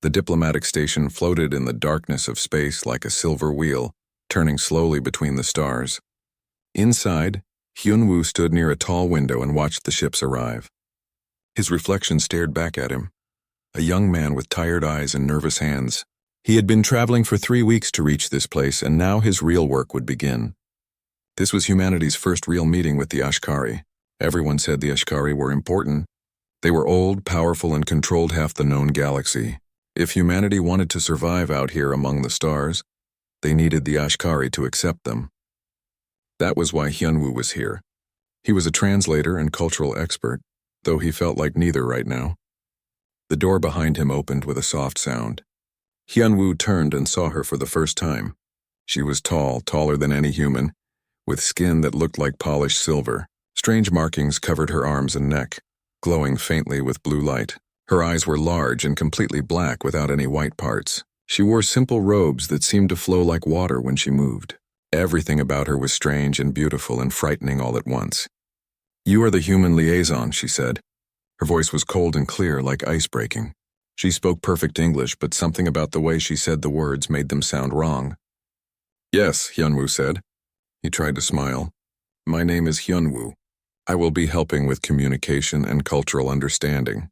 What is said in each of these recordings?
The diplomatic station floated in the darkness of space like a silver wheel, turning slowly between the stars. Inside, Hyunwoo stood near a tall window and watched the ships arrive. His reflection stared back at him, a young man with tired eyes and nervous hands. He had been traveling for 3 weeks to reach this place, and now his real work would begin. This was humanity's first real meeting with the Ashkari. Everyone said the Ashkari were important. They were old, powerful, and controlled half the known galaxy. If humanity wanted to survive out here among the stars, they needed the Ashkari to accept them. That was why Hyunwoo was here. He was a translator and cultural expert, though he felt like neither right now. The door behind him opened with a soft sound. Hyunwoo turned and saw her for the first time. She was tall, taller than any human, with skin that looked like polished silver. Strange markings covered her arms and neck, glowing faintly with blue light. Her eyes were large and completely black without any white parts. She wore simple robes that seemed to flow like water when she moved. Everything about her was strange and beautiful and frightening all at once. "You are the human liaison," she said. Her voice was cold and clear, like ice breaking. She spoke perfect English, but something about the way she said the words made them sound wrong. "Yes," Hyunwoo said. He tried to smile. "My name is Hyunwoo. I will be helping with communication and cultural understanding."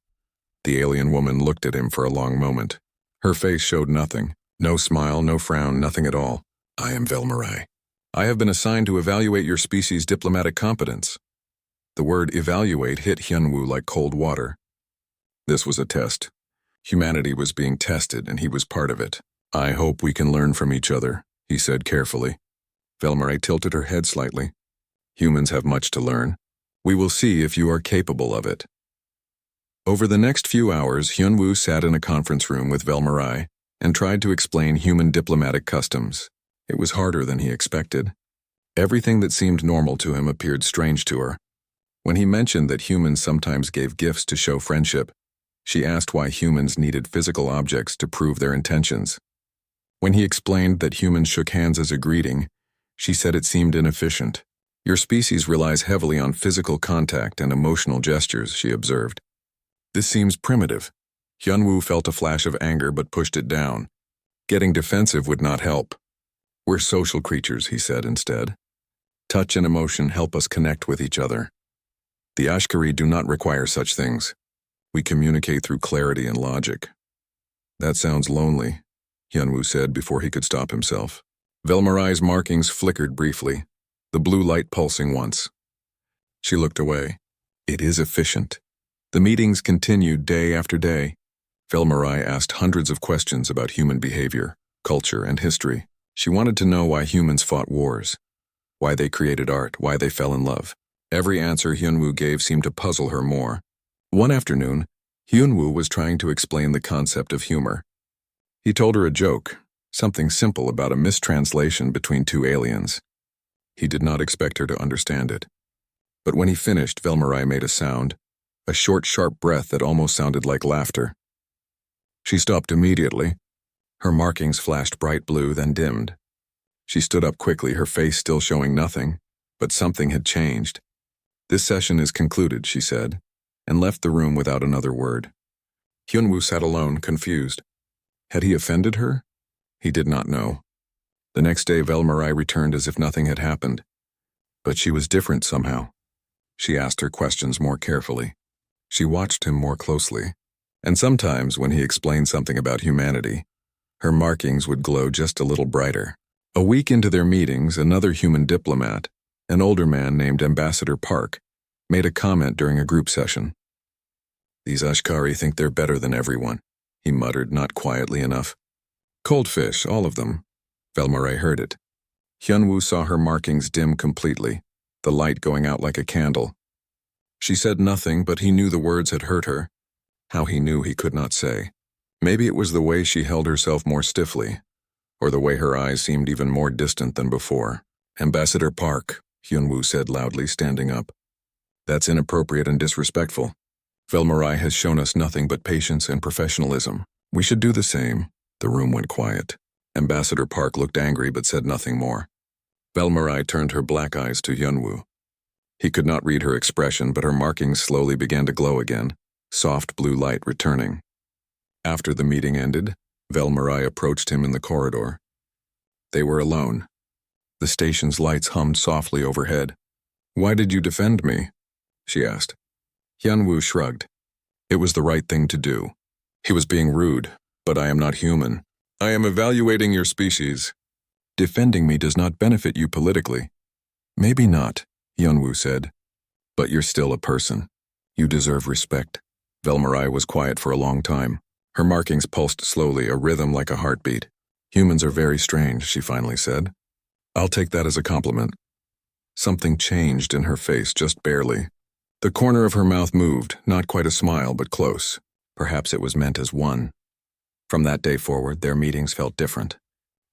The alien woman looked at him for a long moment. Her face showed nothing. No smile, no frown, nothing at all. "I am Velmarai. I have been assigned to evaluate your species' diplomatic competence." The word evaluate hit Hyunwoo like cold water. This was a test. Humanity was being tested, and he was part of it. "I hope we can learn from each other," he said carefully. Velmarai tilted her head slightly. "Humans have much to learn. We will see if you are capable of it." Over the next few hours, Hyunwoo sat in a conference room with Velmarai and tried to explain human diplomatic customs. It was harder than he expected. Everything that seemed normal to him appeared strange to her. When he mentioned that humans sometimes gave gifts to show friendship, she asked why humans needed physical objects to prove their intentions. When he explained that humans shook hands as a greeting, she said it seemed inefficient. "Your species relies heavily on physical contact and emotional gestures," she observed. "This seems primitive." Hyunwoo felt a flash of anger but pushed it down. Getting defensive would not help. "We're social creatures," he said instead. "Touch and emotion help us connect with each other. The Ashkari do not require such things. We communicate through clarity and logic." "That sounds lonely," Hyunwoo said before he could stop himself. Velmarai's markings flickered briefly, the blue light pulsing once. She looked away. "It is efficient." The meetings continued day after day. Velmarai asked hundreds of questions about human behavior, culture, and history. She wanted to know why humans fought wars, why they created art, why they fell in love. Every answer Hyunwoo gave seemed to puzzle her more. One afternoon, Hyunwoo was trying to explain the concept of humor. He told her a joke, something simple about a mistranslation between two aliens. He did not expect her to understand it. But when he finished, Velmarai made a sound, a short, sharp breath that almost sounded like laughter. She stopped immediately. Her markings flashed bright blue, then dimmed. She stood up quickly, her face still showing nothing, but something had changed. "This session is concluded," she said, and left the room without another word. Hyunwoo sat alone, confused. Had he offended her? He did not know. The next day, Velmarai returned as if nothing had happened. But she was different somehow. She asked her questions more carefully. She watched him more closely. And sometimes, when he explained something about humanity, her markings would glow just a little brighter. A week into their meetings, another human diplomat, an older man named Ambassador Park, made a comment during a group session. "These Ashkari think they're better than everyone," he muttered, not quietly enough. "Cold fish, all of them." Velmarai heard it. Hyunwoo saw her markings dim completely, the light going out like a candle. She said nothing, but he knew the words had hurt her. How he knew he could not say. Maybe it was the way she held herself more stiffly, or the way her eyes seemed even more distant than before. "Ambassador Park," Hyunwoo said loudly, standing up. "That's inappropriate and disrespectful. Velmarai has shown us nothing but patience and professionalism. We should do the same." The room went quiet. Ambassador Park looked angry but said nothing more. Velmarai turned her black eyes to Hyunwoo. He could not read her expression, but her markings slowly began to glow again, soft blue light returning. After the meeting ended, Velmarai approached him in the corridor. They were alone. The station's lights hummed softly overhead. "Why did you defend me?" she asked. Hyunwoo shrugged. It was the right thing to do. He was being rude, but I am not human. I am evaluating your species. Defending me does not benefit you politically. Maybe not, Hyunwoo said. But you're still a person. You deserve respect. Velmarai was quiet for a long time. Her markings pulsed slowly, a rhythm like a heartbeat. Humans are very strange, she finally said. I'll take that as a compliment. Something changed in her face, just barely. The corner of her mouth moved, not quite a smile, but close. Perhaps it was meant as one. From that day forward, their meetings felt different.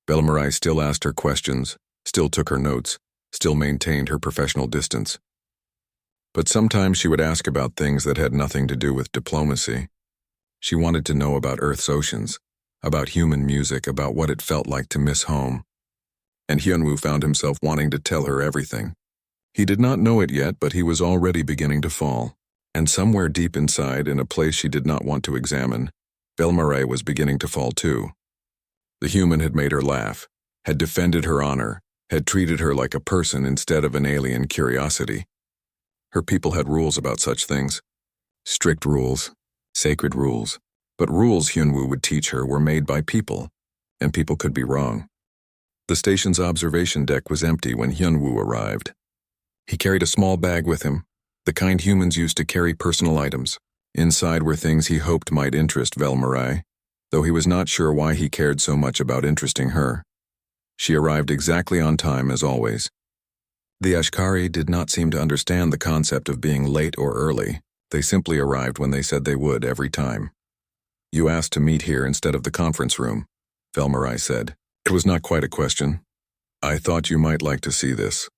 Velmarai still asked her questions, still took her notes, still maintained her professional distance. But sometimes she would ask about things that had nothing to do with diplomacy. She wanted to know about Earth's oceans, about human music, about what it felt like to miss home. And Hyunwoo found himself wanting to tell her everything. He did not know it yet, but he was already beginning to fall. And somewhere deep inside, in a place she did not want to examine, Velmarai was beginning to fall too. The human had made her laugh, had defended her honor, had treated her like a person instead of an alien curiosity. Her people had rules about such things. Strict rules, sacred rules. But rules, Hyunwoo would teach her, were made by people, and people could be wrong. The station's observation deck was empty when Hyunwoo arrived. He carried a small bag with him, the kind humans used to carry personal items. Inside were things he hoped might interest Velmarai, though he was not sure why he cared so much about interesting her. She arrived exactly on time, as always. The Ashkari did not seem to understand the concept of being late or early. They simply arrived when they said they would every time. You asked to meet here instead of the conference room, Velmarai said. It was not quite a question. I thought you might like to see this,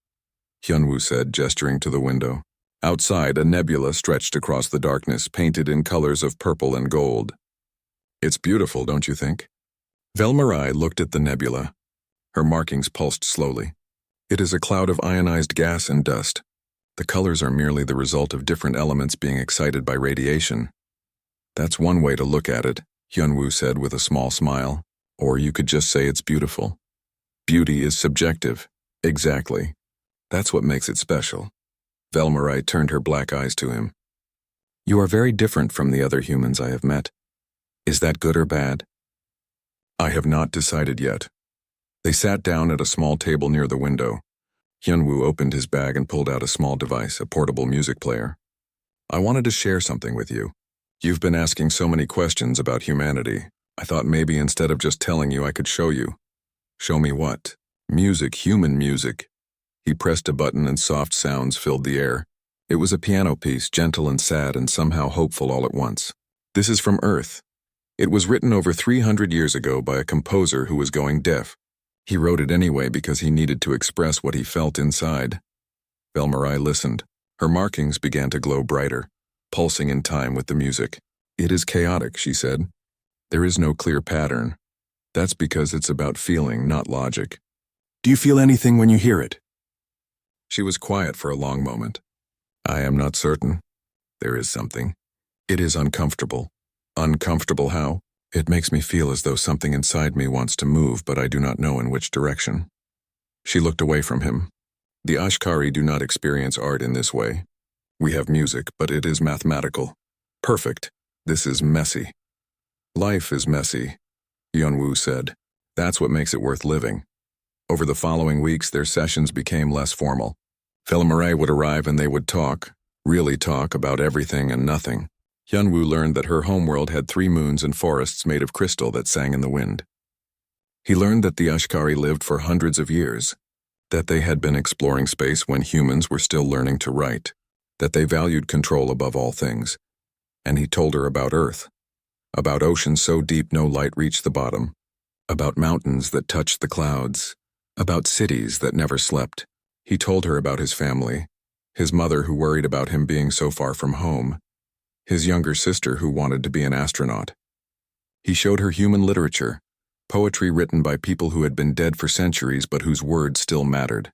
Hyunwoo said, gesturing to the window. Outside, a nebula stretched across the darkness, painted in colors of purple and gold. It's beautiful, don't you think? Velmarai looked at the nebula. Her markings pulsed slowly. It is a cloud of ionized gas and dust. The colors are merely the result of different elements being excited by radiation. That's one way to look at it, Hyunwoo said with a small smile. Or you could just say it's beautiful. Beauty is subjective. Exactly. That's what makes it special. Velmarai turned her black eyes to him. You are very different from the other humans I have met. Is that good or bad? I have not decided yet. They sat down at a small table near the window. Hyunwoo opened his bag and pulled out a small device, a portable music player. I wanted to share something with you. You've been asking so many questions about humanity. I thought maybe instead of just telling you, I could show you. Show me what? Music, human music. He pressed a button and soft sounds filled the air. It was a piano piece, gentle and sad and somehow hopeful all at once. This is from Earth. It was written over 300 years ago by a composer who was going deaf. He wrote it anyway because he needed to express what he felt inside. Velmarai listened. Her markings began to glow brighter, pulsing in time with the music. It is chaotic, she said. There is no clear pattern. That's because it's about feeling, not logic. Do you feel anything when you hear it? She was quiet for a long moment. I am not certain. There is something. It is uncomfortable. Uncomfortable how? It makes me feel as though something inside me wants to move, but I do not know in which direction. She looked away from him. The Ashkari do not experience art in this way. We have music, but it is mathematical. Perfect. This is messy. Life is messy, Hyunwoo said. That's what makes it worth living. Over the following weeks, their sessions became less formal. Velmarai would arrive and they would talk, really talk about everything and nothing. Hyunwoo learned that her homeworld had 3 moons and forests made of crystal that sang in the wind. He learned that the Ashkari lived for hundreds of years, that they had been exploring space when humans were still learning to write, that they valued control above all things. And he told her about Earth, about oceans so deep no light reached the bottom, about mountains that touched the clouds, about cities that never slept. He told her about his family, his mother who worried about him being so far from home, his younger sister who wanted to be an astronaut. He showed her human literature, poetry written by people who had been dead for centuries but whose words still mattered.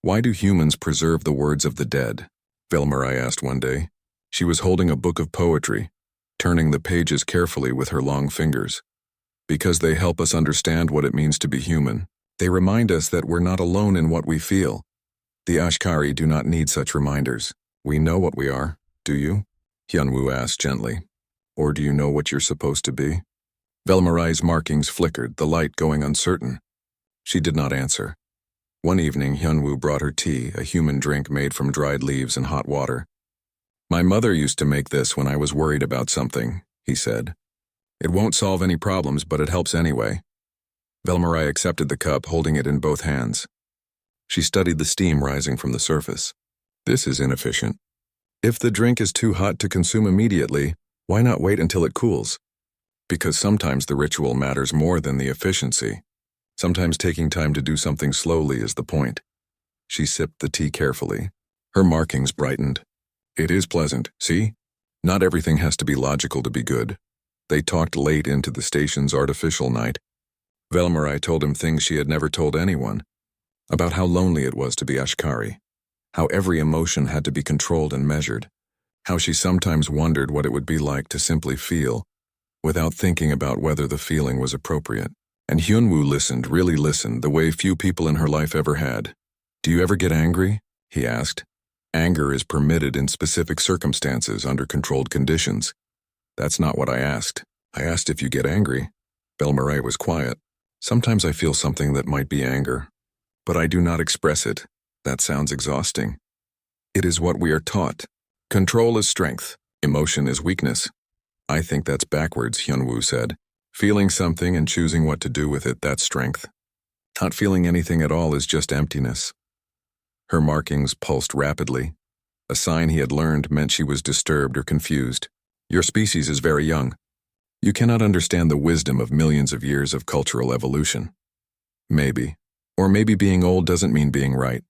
Why do humans preserve the words of the dead? Velmarai asked one day. She was holding a book of poetry. turning the pages carefully with her long fingers. Because they help us understand what it means to be human. They remind us that we're not alone in what we feel. The Ashkari do not need such reminders. We know what we are, do you? Hyunwoo asked gently. Or do you know what you're supposed to be? Velmarai's markings flickered, the light going uncertain. She did not answer. One evening, Hyunwoo brought her tea, a human drink made from dried leaves and hot water. My mother used to make this when I was worried about something, he said. It won't solve any problems, but it helps anyway. Velmarai accepted the cup, holding it in both hands. She studied the steam rising from the surface. This is inefficient. If the drink is too hot to consume immediately, why not wait until it cools? Because sometimes the ritual matters more than the efficiency. Sometimes taking time to do something slowly is the point. She sipped the tea carefully. Her markings brightened. It is pleasant, see? Not everything has to be logical to be good. They talked late into the station's artificial night. Velmarai told him things she had never told anyone. About how lonely it was to be Ashkari. How every emotion had to be controlled and measured. How she sometimes wondered what it would be like to simply feel, without thinking about whether the feeling was appropriate. And Hyunwoo listened, really listened, the way few people in her life ever had. Do you ever get angry? He asked. Anger is permitted in specific circumstances under controlled conditions. That's not what I asked. I asked if you get angry. Velmarai was quiet. Sometimes I feel something that might be anger, but I do not express it. That sounds exhausting. It is what we are taught. Control is strength. Emotion is weakness. I think that's backwards, Hyunwoo said. Feeling something and choosing what to do with it, that's strength. Not feeling anything at all is just emptiness. Her markings pulsed rapidly. A sign he had learned meant she was disturbed or confused. Your species is very young. You cannot understand the wisdom of millions of years of cultural evolution. Maybe. Or maybe being old doesn't mean being right.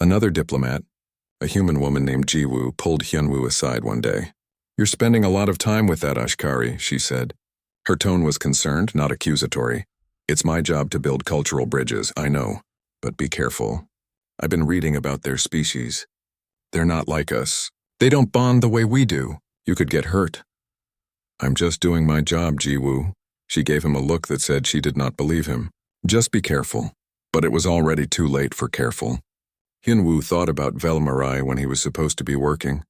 Another diplomat, a human woman named Jiwoo, pulled Hyunwoo aside one day. You're spending a lot of time with that Ashkari, she said. Her tone was concerned, not accusatory. It's my job to build cultural bridges, I know. But be careful. I've been reading about their species. They're not like us. They don't bond the way we do. You could get hurt. I'm just doing my job, Jiwoo. She gave him a look that said she did not believe him. Just be careful. But it was already too late for careful. Hyunwoo thought about Velmarai when he was supposed to be working.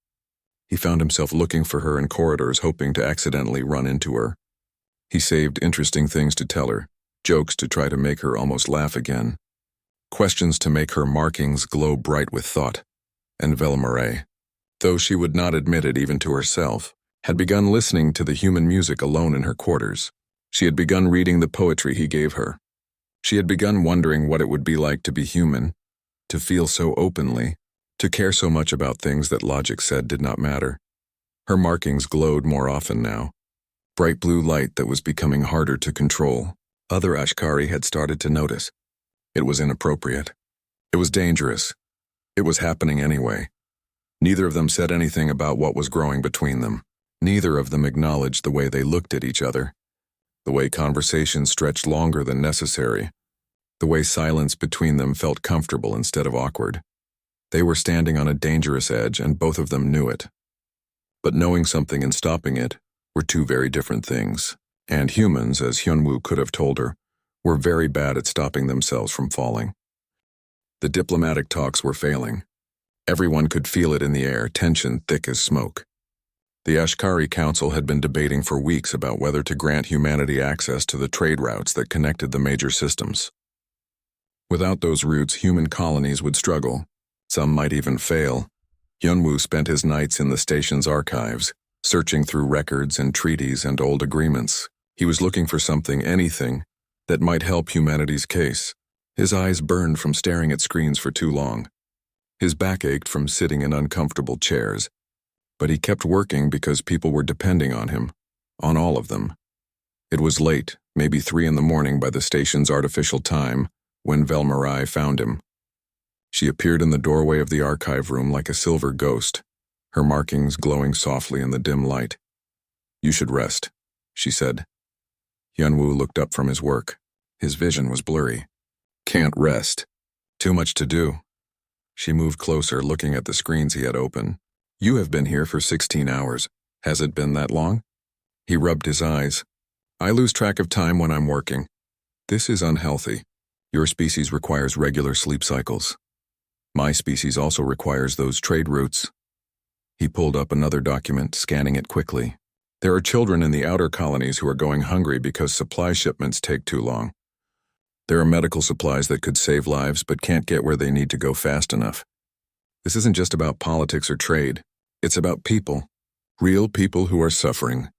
He found himself looking for her in corridors, hoping to accidentally run into her. He saved interesting things to tell her, jokes to try to make her almost laugh again, questions to make her markings glow bright with thought. And Velmarai, though she would not admit it even to herself, had begun listening to the human music alone in her quarters. She had begun reading the poetry he gave her. She had begun wondering what it would be like to be human, to feel so openly, to care so much about things that logic said did not matter. Her markings glowed more often now. Bright blue light that was becoming harder to control. Other Ashkari had started to notice. It was inappropriate. It was dangerous. It was happening anyway. Neither of them said anything about what was growing between them. Neither of them acknowledged the way they looked at each other. The way conversation stretched longer than necessary. The way silence between them felt comfortable instead of awkward. They were standing on a dangerous edge, and both of them knew it. But knowing something and stopping it were two very different things. And humans, as Hyunwoo could have told her, were very bad at stopping themselves from falling. The diplomatic talks were failing. Everyone could feel it in the air, tension thick as smoke. The Ashkari Council had been debating for weeks about whether to grant humanity access to the trade routes that connected the major systems. Without those routes, human colonies would struggle. Some might even fail. Hyunwoo spent his nights in the station's archives, searching through records and treaties and old agreements. He was looking for something, anything, that might help humanity's case. His eyes burned from staring at screens for too long. His back ached from sitting in uncomfortable chairs. But he kept working because people were depending on him, on all of them. It was late, maybe 3 a.m. by the station's artificial time, when Velmarai found him. She appeared in the doorway of the archive room like a silver ghost, her markings glowing softly in the dim light. You should rest, she said. Hyunwoo looked up from his work. His vision was blurry. Can't rest. Too much to do. She moved closer, looking at the screens he had open. You have been here for 16 hours. Has it been that long? He rubbed his eyes. I lose track of time when I'm working. This is unhealthy. Your species requires regular sleep cycles. My species also requires those trade routes. He pulled up another document, scanning it quickly. There are children in the outer colonies who are going hungry because supply shipments take too long. There are medical supplies that could save lives but can't get where they need to go fast enough. This isn't just about politics or trade. It's about people. Real people who are suffering.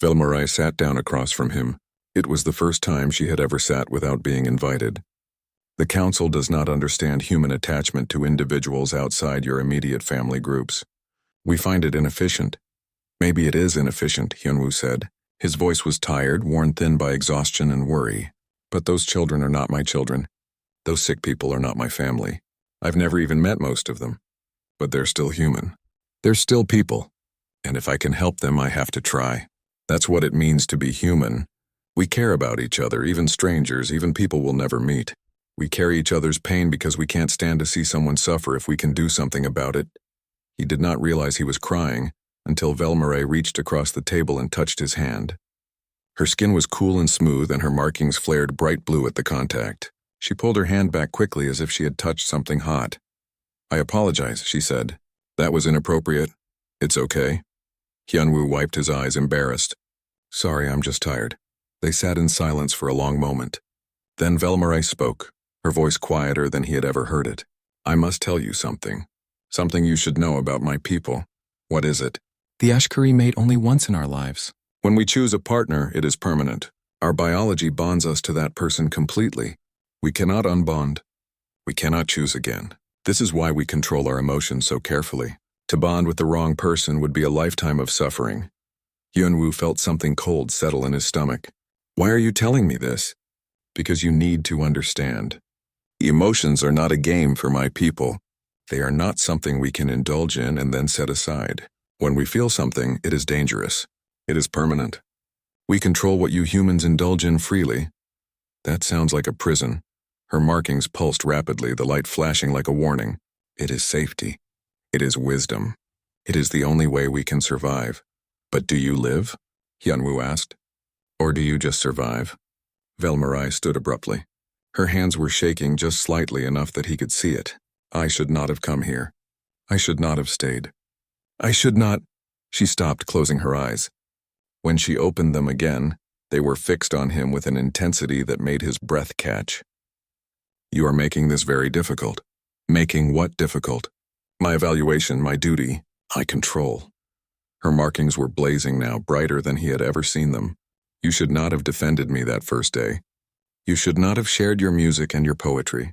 Velmarai sat down across from him. It was the first time she had ever sat without being invited. The Council does not understand human attachment to individuals outside your immediate family groups. We find it inefficient. Maybe it is inefficient, Hyunwoo said. His voice was tired, worn thin by exhaustion and worry. But those children are not my children. Those sick people are not my family. I've never even met most of them. But they're still human. They're still people. And if I can help them, I have to try. That's what it means to be human. We care about each other, even strangers, even people we'll never meet. We carry each other's pain because we can't stand to see someone suffer if we can do something about it. He did not realize he was crying until Velmarai reached across the table and touched his hand. Her skin was cool and smooth, and her markings flared bright blue at the contact. She pulled her hand back quickly as if she had touched something hot. I apologize, she said. That was inappropriate. It's okay. Hyunwoo wiped his eyes, embarrassed. Sorry, I'm just tired. They sat in silence for a long moment. Then Velmarai spoke, her voice quieter than he had ever heard it. I must tell you something. Something you should know about my people. What is it? The Ashkari mate only once in our lives. When we choose a partner, it is permanent. Our biology bonds us to that person completely. We cannot unbond. We cannot choose again. This is why we control our emotions so carefully. To bond with the wrong person would be a lifetime of suffering. Hyunwoo felt something cold settle in his stomach. Why are you telling me this? Because you need to understand. Emotions are not a game for my people. They are not something we can indulge in and then set aside. When we feel something, it is dangerous. It is permanent. We control what you humans indulge in freely. That sounds like a prison. Her markings pulsed rapidly, the light flashing like a warning. It is safety. It is wisdom. It is the only way we can survive. But do you live? Hyunwoo asked. Or do you just survive? Velmarai stood abruptly. Her hands were shaking just slightly enough that he could see it. I should not have come here. I should not have stayed. I should not. She stopped, closing her eyes. When she opened them again, they were fixed on him with an intensity that made his breath catch. You are making this very difficult. Making what difficult? My evaluation, my duty, I control. Her markings were blazing now, brighter than he had ever seen them. You should not have defended me that first day. You should not have shared your music and your poetry.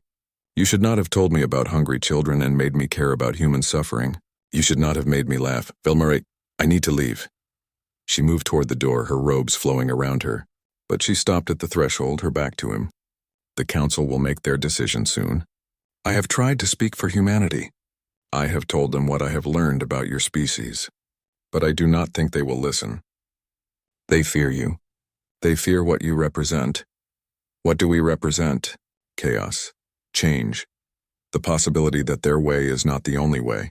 You should not have told me about hungry children and made me care about human suffering. You should not have made me laugh. Velmarai, I need to leave. She moved toward the door, her robes flowing around her. But she stopped at the threshold, her back to him. The Council will make their decision soon. I have tried to speak for humanity. I have told them what I have learned about your species. But I do not think they will listen. They fear you. They fear what you represent. What do we represent? Chaos. Change. The possibility that their way is not the only way.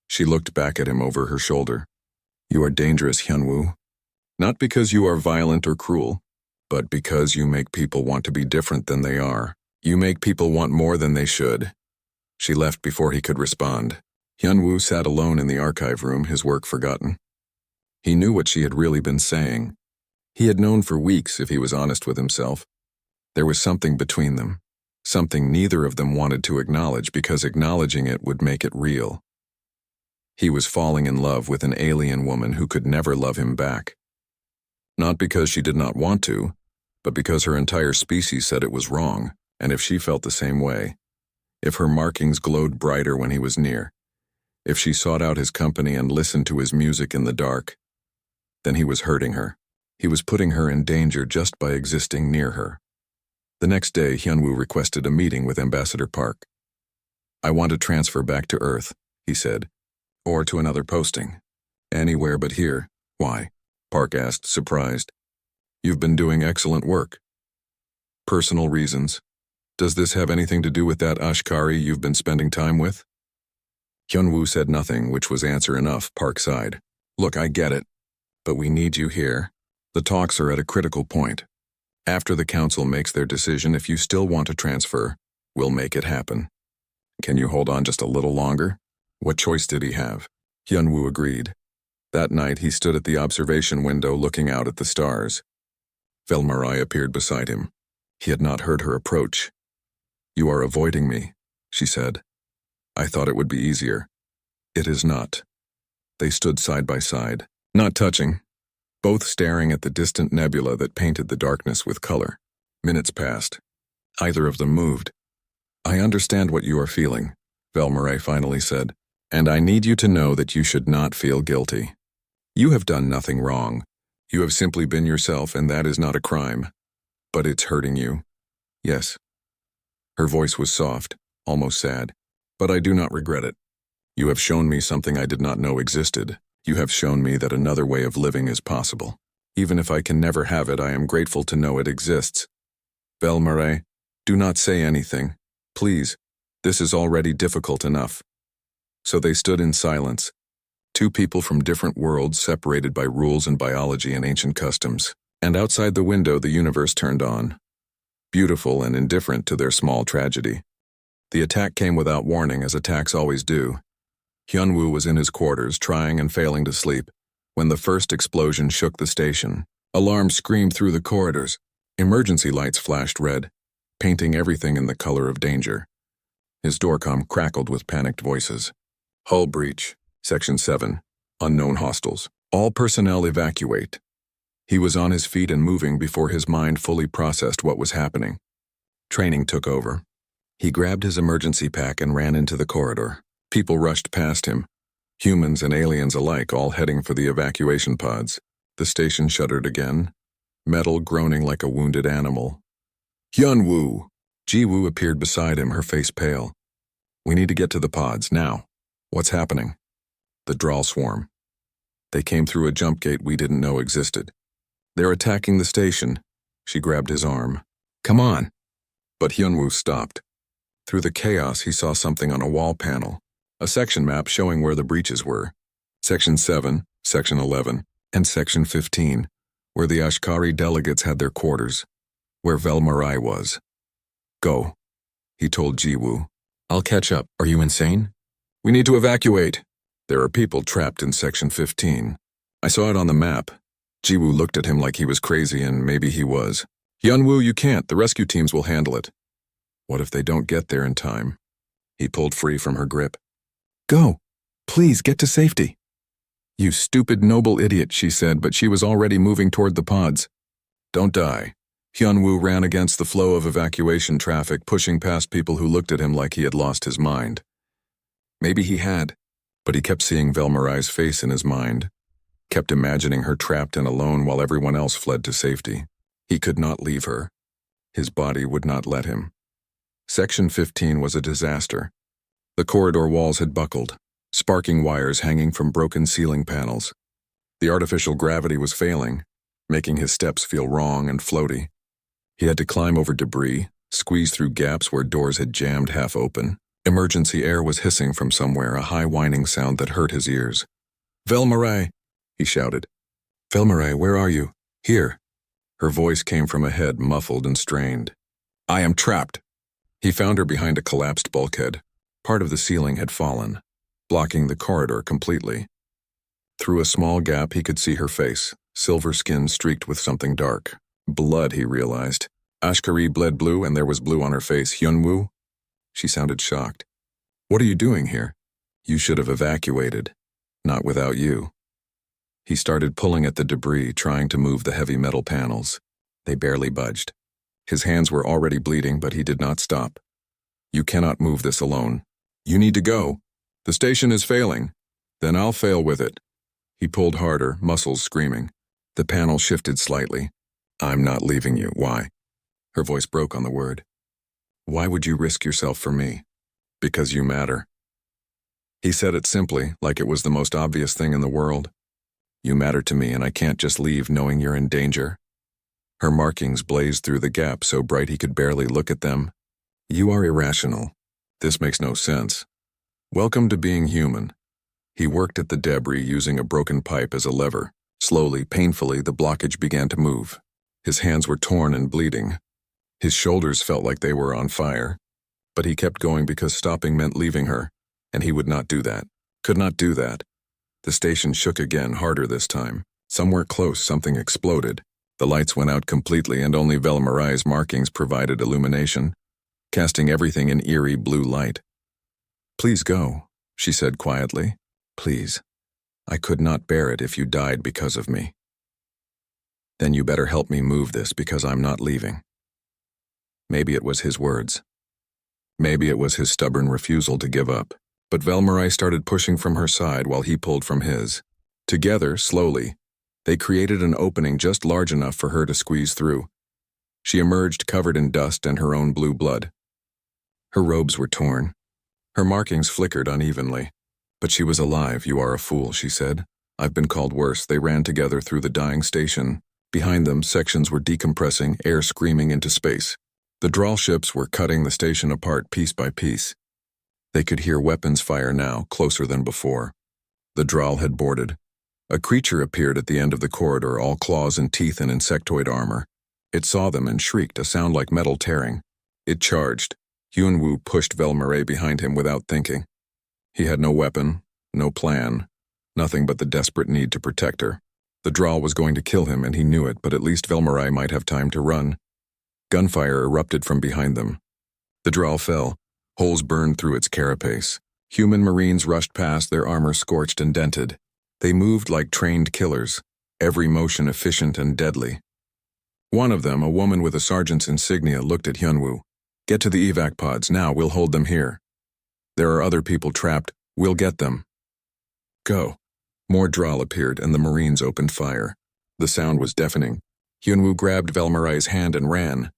She looked back at him over her shoulder. You are dangerous, Hyunwoo. Not because you are violent or cruel, but because you make people want to be different than they are. You make people want more than they should. She left before he could respond. Hyunwoo sat alone in the archive room, his work forgotten. He knew what she had really been saying. He had known for weeks, if he was honest with himself. There was something between them, something neither of them wanted to acknowledge because acknowledging it would make it real. He was falling in love with an alien woman who could never love him back. Not because she did not want to, but because her entire species said it was wrong, and if she felt the same way, if her markings glowed brighter when he was near, if she sought out his company and listened to his music in the dark, then he was hurting her. He was putting her in danger just by existing near her. The next day, Hyunwoo requested a meeting with Ambassador Park. I want to transfer back to Earth, he said, or to another posting. Anywhere but here. Why? Park asked, surprised. You've been doing excellent work. Personal reasons. Does this have anything to do with that Ashkari you've been spending time with? Hyunwoo said nothing, which was answer enough. Park sighed. Look, I get it. But we need you here. The talks are at a critical point. After the council makes their decision, if you still want to transfer, we'll make it happen. Can you hold on just a little longer? What choice did he have? Hyunwoo agreed. That night, he stood at the observation window looking out at the stars. Velmarai appeared beside him. He had not heard her approach. You are avoiding me, she said. I thought it would be easier. It is not. They stood side by side, not touching, both staring at the distant nebula that painted the darkness with color. Minutes passed. Either of them moved. I understand what you are feeling, Velmarai finally said, and I need you to know that you should not feel guilty. You have done nothing wrong. You have simply been yourself, and that is not a crime. But it's hurting you. Yes. Her voice was soft, almost sad. But I do not regret it. You have shown me something I did not know existed. You have shown me that another way of living is possible. Even if I can never have it, I am grateful to know it exists. Velmarai, do not say anything. Please, this is already difficult enough. So they stood in silence, two people from different worlds separated by rules and biology and ancient customs. And outside the window, the universe turned on, beautiful and indifferent to their small tragedy. The attack came without warning, as attacks always do. Hyunwoo was in his quarters, trying and failing to sleep, when the first explosion shook the station. Alarms screamed through the corridors. Emergency lights flashed red, painting everything in the color of danger. His doorcom crackled with panicked voices. Hull breach. Section 7. Unknown hostiles. All personnel evacuate. He was on his feet and moving before his mind fully processed what was happening. Training took over. He grabbed his emergency pack and ran into the corridor. People rushed past him, humans and aliens alike, all heading for the evacuation pods. The station shuddered again, metal groaning like a wounded animal. Hyunwoo! Jiwoo appeared beside him, her face pale. We need to get to the pods, now. What's happening? The Drawl swarm. They came through a jump gate we didn't know existed. They're attacking the station. She grabbed his arm. Come on! But Hyunwoo stopped. Through the chaos, he saw something on a wall panel. A section map showing where the breaches were. Section 7, Section 11, and Section 15, where the Ashkari delegates had their quarters, where Velmarai was. Go, he told Jiwoo. I'll catch up. Are you insane? We need to evacuate. There are people trapped in Section 15. I saw it on the map. Jiwoo looked at him like he was crazy, and maybe he was. Hyunwoo, you can't. The rescue teams will handle it. What if they don't get there in time? He pulled free from her grip. Go. Please, get to safety. You stupid, noble idiot, she said, but she was already moving toward the pods. Don't die. Hyunwoo ran against the flow of evacuation traffic, pushing past people who looked at him like he had lost his mind. Maybe he had, but he kept seeing Velmarai's face in his mind, kept imagining her trapped and alone while everyone else fled to safety. He could not leave her. His body would not let him. Section 15 was a disaster. The corridor walls had buckled, sparking wires hanging from broken ceiling panels. The artificial gravity was failing, making his steps feel wrong and floaty. He had to climb over debris, squeeze through gaps where doors had jammed half open. Emergency air was hissing from somewhere, a high whining sound that hurt his ears. Velmarai, he shouted. Velmarai, where are you? Here. Her voice came from ahead, muffled and strained. I am trapped. He found her behind a collapsed bulkhead. Part of the ceiling had fallen, blocking the corridor completely. Through a small gap, he could see her face, silver skin streaked with something dark. Blood, he realized. Ashkari bled blue, and there was blue on her face. Hyunwoo? She sounded shocked. What are you doing here? You should have evacuated. Not without you. He started pulling at the debris, trying to move the heavy metal panels. They barely budged. His hands were already bleeding, but he did not stop. You cannot move this alone. You need to go. The station is failing. Then I'll fail with it. He pulled harder, muscles screaming. The panel shifted slightly. I'm not leaving you. Why? Her voice broke on the word. Why would you risk yourself for me? Because you matter. He said it simply, like it was the most obvious thing in the world. You matter to me, and I can't just leave knowing you're in danger. Her markings blazed through the gap so bright he could barely look at them. You are irrational. This makes no sense. Welcome to being human. He worked at the debris using a broken pipe as a lever, Slowly, painfully, the blockage began to move. His hands were torn and bleeding. His shoulders felt like they were on fire. But he kept going because stopping meant leaving her, and he would not do that. Could not do that. The station shook again, harder this time. Somewhere close, something exploded. The lights went out completely, and only Velmarai's markings provided illumination, casting everything in eerie blue light. "Please go," she said quietly. "Please. I could not bear it if you died because of me. Then you better help me move this because I'm not leaving." Maybe it was his words. Maybe it was his stubborn refusal to give up. But Velmarai started pushing from her side while he pulled from his. Together, slowly, they created an opening just large enough for her to squeeze through. She emerged covered in dust and her own blue blood. Her robes were torn. Her markings flickered unevenly. "But she was alive. You are a fool," she said. "I've been called worse." They ran together through the dying station. Behind them, sections were decompressing, air screaming into space. The Drawl ships were cutting the station apart piece by piece. They could hear weapons fire now, closer than before. The Drawl had boarded. A creature appeared at the end of the corridor, all claws and teeth and insectoid armor. It saw them and shrieked, a sound like metal tearing. It charged. Hyunwoo pushed Velmarai behind him without thinking. He had no weapon, no plan, nothing but the desperate need to protect her. The Drawl was going to kill him, and he knew it, but at least Velmarai might have time to run. Gunfire erupted from behind them. The Drawl fell. Holes burned through its carapace. Human Marines rushed past, their armor scorched and dented. They moved like trained killers, every motion efficient and deadly. One of them, a woman with a sergeant's insignia, looked at Hyunwoo. "Get to the evac pods now, we'll hold them here. There are other people trapped, we'll get them." "Go." More Drawl appeared, and the Marines opened fire. The sound was deafening. Hyunwoo grabbed Velmarai's hand and ran.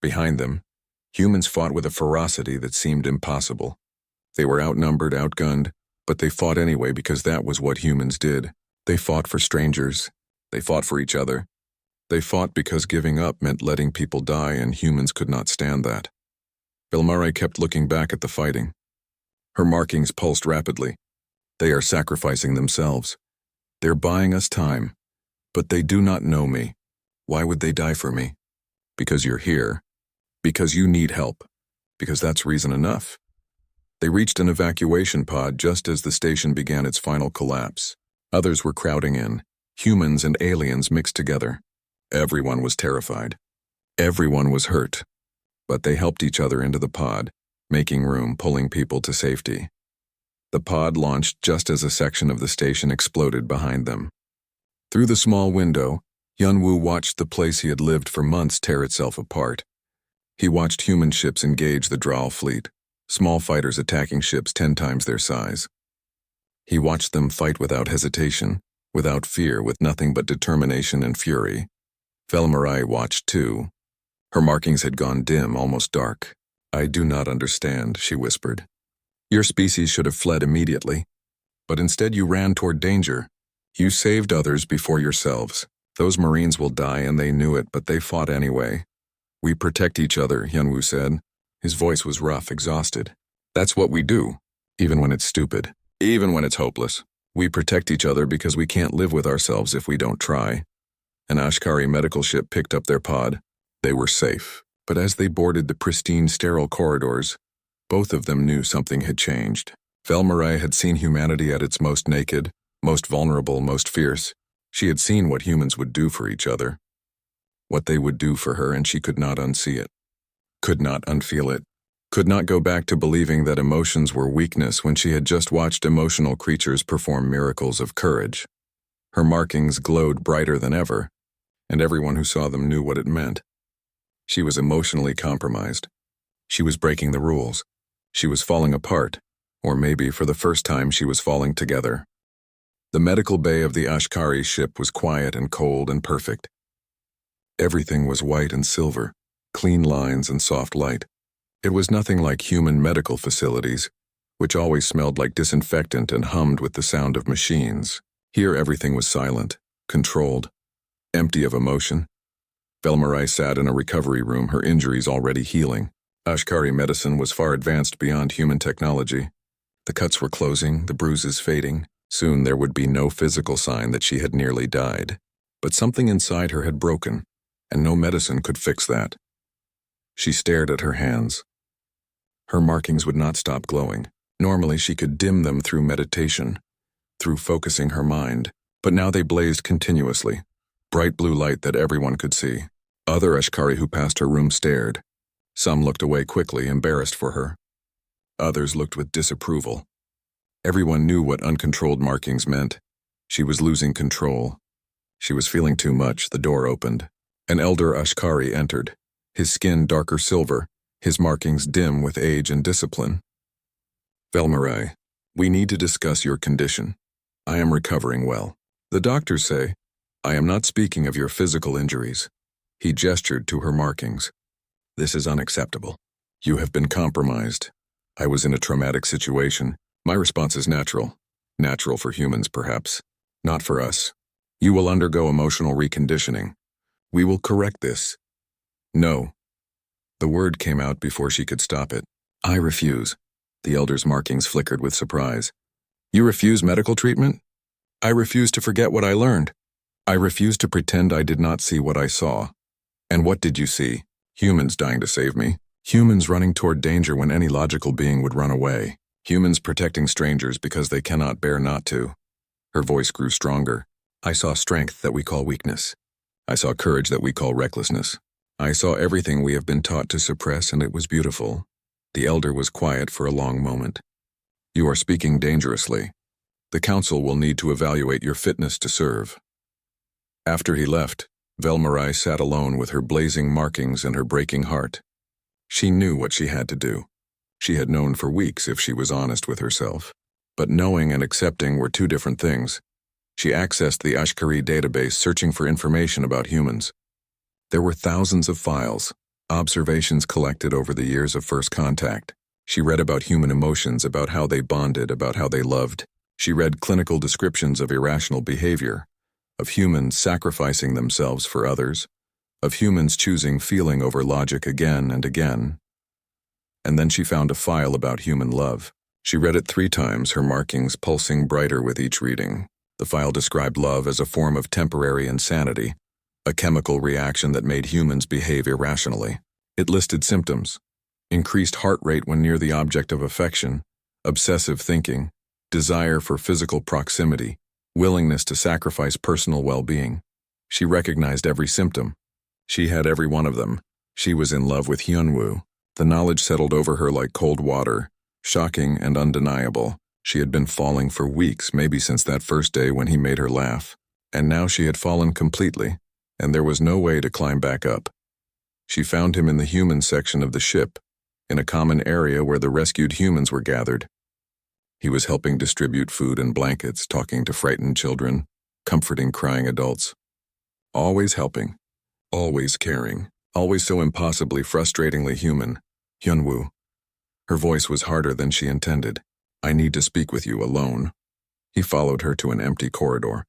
Behind them, humans fought with a ferocity that seemed impossible. They were outnumbered, outgunned, but they fought anyway because that was what humans did. They fought for strangers. They fought for each other. They fought because giving up meant letting people die, and humans could not stand that. Velmarai kept looking back at the fighting. Her markings pulsed rapidly. They are sacrificing themselves. They're buying us time. But they do not know me. Why would they die for me? Because you're here. Because you need help. Because that's reason enough. They reached an evacuation pod just as the station began its final collapse. Others were crowding in. Humans and aliens mixed together. Everyone was terrified. Everyone was hurt. But they helped each other into the pod, making room, pulling people to safety. The pod launched just as a section of the station exploded behind them. Through the small window, Hyunwoo watched the place he had lived for months tear itself apart. He watched human ships engage the Drawl fleet, small fighters attacking ships 10 times their size. He watched them fight without hesitation, without fear, with nothing but determination and fury. Velmarai watched too. Her markings had gone dim, almost dark. "I do not understand," she whispered. "Your species should have fled immediately. But instead you ran toward danger. You saved others before yourselves. Those Marines will die, and they knew it, but they fought anyway." "We protect each other," Hyunwoo said. His voice was rough, exhausted. "That's what we do, even when it's stupid, even when it's hopeless. We protect each other because we can't live with ourselves if we don't try." An Ashkari medical ship picked up their pod. They were safe. But as they boarded the pristine, sterile corridors, both of them knew something had changed. Velmarai had seen humanity at its most naked, most vulnerable, most fierce. She had seen what humans would do for each other, what they would do for her, and she could not unsee it, could not unfeel it, could not go back to believing that emotions were weakness when she had just watched emotional creatures perform miracles of courage. Her markings glowed brighter than ever, and everyone who saw them knew what it meant. She was emotionally compromised. She was breaking the rules. She was falling apart, or maybe for the first time she was falling together. The medical bay of the Ashkari ship was quiet and cold and perfect. Everything was white and silver, clean lines and soft light. It was nothing like human medical facilities, which always smelled like disinfectant and hummed with the sound of machines. Here everything was silent, controlled, empty of emotion. Velmarai sat in a recovery room, her injuries already healing. Ashkari medicine was far advanced beyond human technology. The cuts were closing, the bruises fading, Soon there would be no physical sign that she had nearly died, but something inside her had broken, and no medicine could fix that. She stared at her hands. Her markings would not stop glowing. Normally she could dim them through meditation, through focusing her mind, but now they blazed continuously, bright blue light that everyone could see. Other Ashkari who passed her room stared. Some looked away quickly, embarrassed for her. Others looked with disapproval. Everyone knew what uncontrolled markings meant. She was losing control. She was feeling too much. The door opened. An elder Ashkari entered, his skin darker silver, his markings dim with age and discipline. Velmarai, we need to discuss your condition. I am recovering well. The doctors say, I am not speaking of your physical injuries. He gestured to her markings. This is unacceptable. You have been compromised. I was in a traumatic situation. My response is natural. Natural for humans, perhaps. Not for us. You will undergo emotional reconditioning. We will correct this. No. The word came out before she could stop it. I refuse. The elder's markings flickered with surprise. You refuse medical treatment? I refuse to forget what I learned. I refuse to pretend I did not see what I saw. And what did you see? Humans dying to save me. Humans running toward danger when any logical being would run away. Humans protecting strangers because they cannot bear not to. Her voice grew stronger. I saw strength that we call weakness. I saw courage that we call recklessness. I saw everything we have been taught to suppress, and it was beautiful. The elder was quiet for a long moment. You are speaking dangerously. The council will need to evaluate your fitness to serve. After he left, Velmarai sat alone with her blazing markings and her breaking heart. She knew what she had to do. She had known for weeks if she was honest with herself. But knowing and accepting were two different things. She accessed the Ashkari database searching for information about humans. There were thousands of files, observations collected over the years of first contact. She read about human emotions, about how they bonded, about how they loved. She read clinical descriptions of irrational behavior, of humans sacrificing themselves for others, of humans choosing feeling over logic again and again. And then she found a file about human love. She read it 3 times, her markings pulsing brighter with each reading. The file described love as a form of temporary insanity, a chemical reaction that made humans behave irrationally. It listed symptoms: increased heart rate when near the object of affection, obsessive thinking, desire for physical proximity, willingness to sacrifice personal well-being. She recognized every symptom. She had every one of them. She was in love with Hyunwoo. The knowledge settled over her like cold water, shocking and undeniable. She had been falling for weeks, maybe since that first day when he made her laugh. And now she had fallen completely, and there was no way to climb back up. She found him in the human section of the ship, in a common area where the rescued humans were gathered. He was helping distribute food and blankets, talking to frightened children, comforting crying adults. Always helping, always caring, always so impossibly frustratingly human. Hyunwoo. Her voice was harder than she intended. I need to speak with you alone. He followed her to an empty corridor.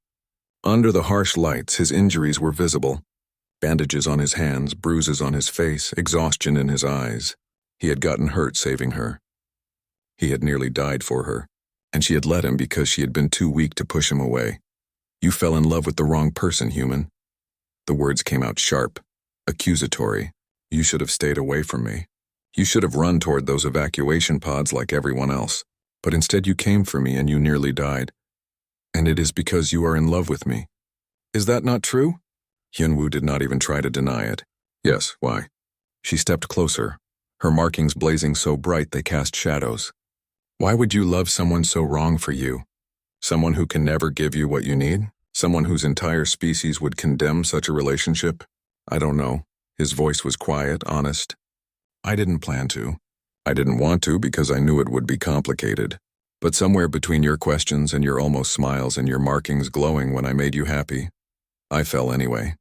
Under the harsh lights, his injuries were visible. Bandages on his hands, bruises on his face, exhaustion in his eyes. He had gotten hurt saving her. He had nearly died for her, and she had let him because she had been too weak to push him away. You fell in love with the wrong person, human. The words came out sharp, accusatory. You should have stayed away from me. You should have run toward those evacuation pods like everyone else. But instead you came for me and you nearly died. And it is because you are in love with me. Is that not true? Hyunwoo did not even try to deny it. Yes, why? She stepped closer, her markings blazing so bright they cast shadows. Why would you love someone so wrong for you? Someone who can never give you what you need? Someone whose entire species would condemn such a relationship? I don't know. His voice was quiet, honest. I didn't plan to. I didn't want to because I knew it would be complicated. But somewhere between your questions and your almost smiles and your markings glowing when I made you happy, I fell anyway.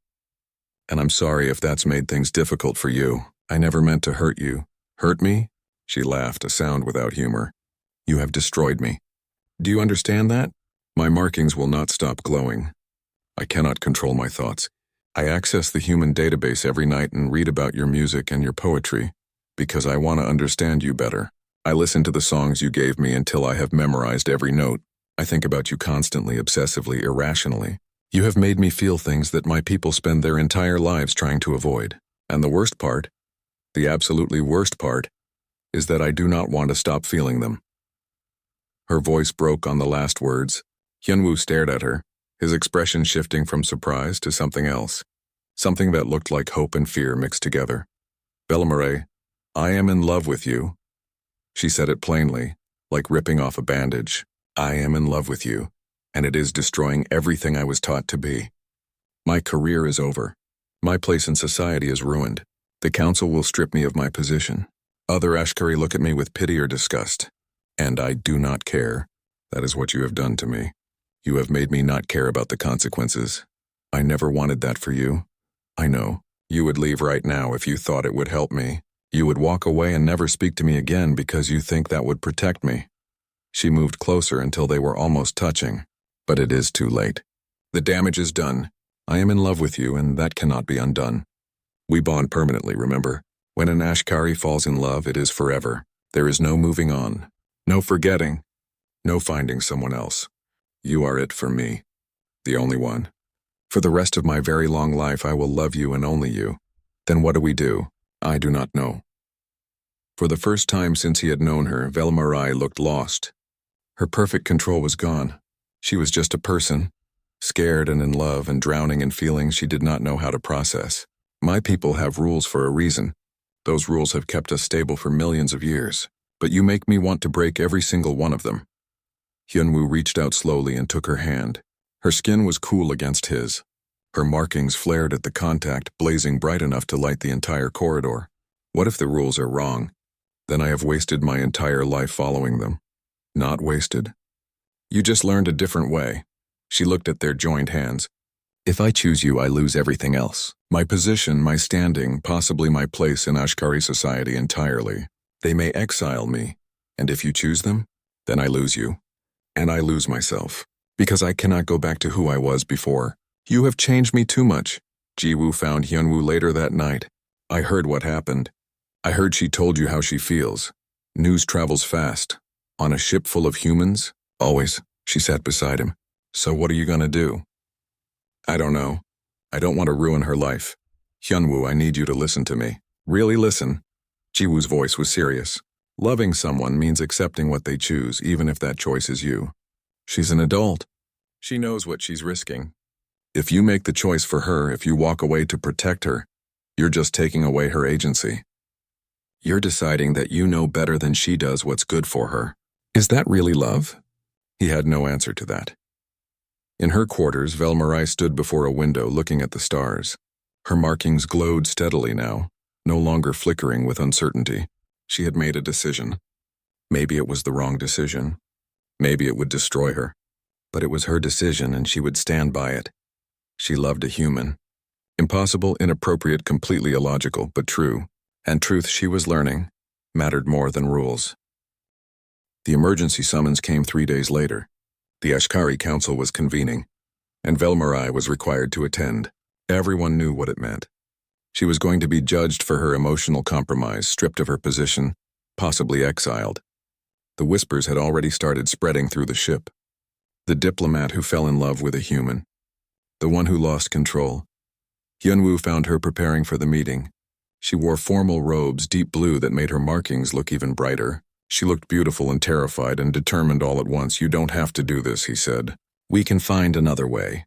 And I'm sorry if that's made things difficult for you. I never meant to hurt you. Hurt me? She laughed, a sound without humor. You have destroyed me. Do you understand that? My markings will not stop glowing. I cannot control my thoughts. I access the human database every night and read about your music and your poetry, because I want to understand you better. I listen to the songs you gave me until I have memorized every note. I think about you constantly, obsessively, irrationally. You have made me feel things that my people spend their entire lives trying to avoid. And the worst part, the absolutely worst part, is that I do not want to stop feeling them." Her voice broke on the last words. Hyunwoo stared at her, his expression shifting from surprise to something else. Something that looked like hope and fear mixed together. "Bellamere, I am in love with you." She said it plainly, like ripping off a bandage. "I am in love with you, and it is destroying everything I was taught to be. My career is over. My place in society is ruined. The council will strip me of my position. Other Ashkari look at me with pity or disgust. And I do not care. That is what you have done to me. You have made me not care about the consequences. I never wanted that for you. I know. You would leave right now if you thought it would help me. You would walk away and never speak to me again because you think that would protect me." She moved closer until they were almost touching. "But it is too late. The damage is done. I am in love with you, and that cannot be undone. We bond permanently, remember? When an Ashkari falls in love, it is forever. There is no moving on. No forgetting. No finding someone else. You are it for me. The only one. For the rest of my very long life, I will love you and only you. Then what do we do? I do not know." For the first time since he had known her, Velmarai looked lost. Her perfect control was gone. She was just a person, scared and in love and drowning in feelings she did not know how to process. "My people have rules for a reason. Those rules have kept us stable for millions of years. But you make me want to break every single one of them." Hyunwoo reached out slowly and took her hand. Her skin was cool against his. Her markings flared at the contact, blazing bright enough to light the entire corridor. What if the rules are wrong? Then I have wasted my entire life following them. Not wasted. You just learned a different way. She looked at their joined hands. "If I choose you, I lose everything else. My position, my standing, possibly my place in Ashkari society entirely. They may exile me, and if you choose them, then I lose you. And I lose myself, because I cannot go back to who I was before. You have changed me too much." Jiwoo found Hyunwoo later that night. "I heard what happened. I heard she told you how she feels. News travels fast. On a ship full of humans? Always." She sat beside him. "So what are you gonna do?" "I don't know. I don't want to ruin her life. Hyunwoo, I need you to listen to me. Really listen." Jiwoo's voice was serious. "Loving someone means accepting what they choose, even if that choice is you. She's an adult. She knows what she's risking. If you make the choice for her, if you walk away to protect her, you're just taking away her agency. You're deciding that you know better than she does what's good for her. Is that really love?" He had no answer to that. In her quarters, Velmarai stood before a window looking at the stars. Her markings glowed steadily now, no longer flickering with uncertainty. She had made a decision. Maybe it was the wrong decision. Maybe it would destroy her. But it was her decision and she would stand by it. She loved a human. Impossible, inappropriate, completely illogical, but true. And truth, she was learning, mattered more than rules. The emergency summons came 3 days later. The Ashkari Council was convening, and Velmarai was required to attend. Everyone knew what it meant. She was going to be judged for her emotional compromise, stripped of her position, possibly exiled. The whispers had already started spreading through the ship. The diplomat who fell in love with a human. The one who lost control. Hyunwoo found her preparing for the meeting. She wore formal robes, deep blue, that made her markings look even brighter. She looked beautiful and terrified and determined all at once. "You don't have to do this," he said. "We can find another way."